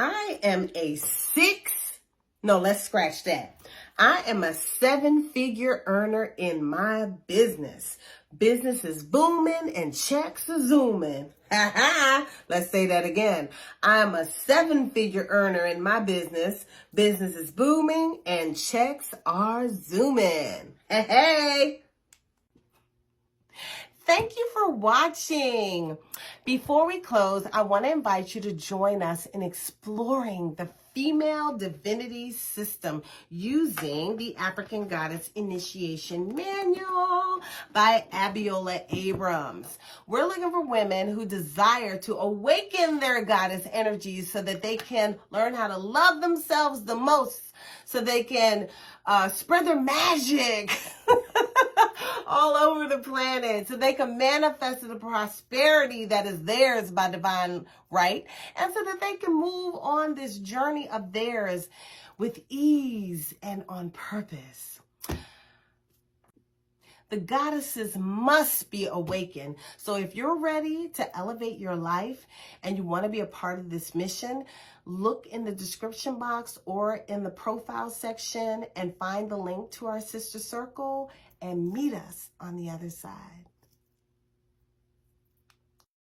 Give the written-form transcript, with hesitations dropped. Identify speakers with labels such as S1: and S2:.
S1: I am a let's scratch that. I am a 7-figure earner in my business. Business is booming and checks are zooming. Let's say that again. I'm a 7-figure earner in my business. Business is booming and checks are zooming. Hey. Thank you for watching. Before we close, I want to invite you to join us in exploring the female divinity system using the African Goddess Initiation Manual by Abiola Abrams. We're looking for women who desire to awaken their goddess energies so that they can learn how to love themselves the most, so they can spread their magic all over the planet, so they can manifest the prosperity that is theirs by divine right, and so that they can move on this journey of theirs with ease and on purpose. The goddesses must be awakened. So if you're ready to elevate your life and you want to be a part of this mission, look in the description box or in the profile section and find the link to our sister circle and meet us on the other side.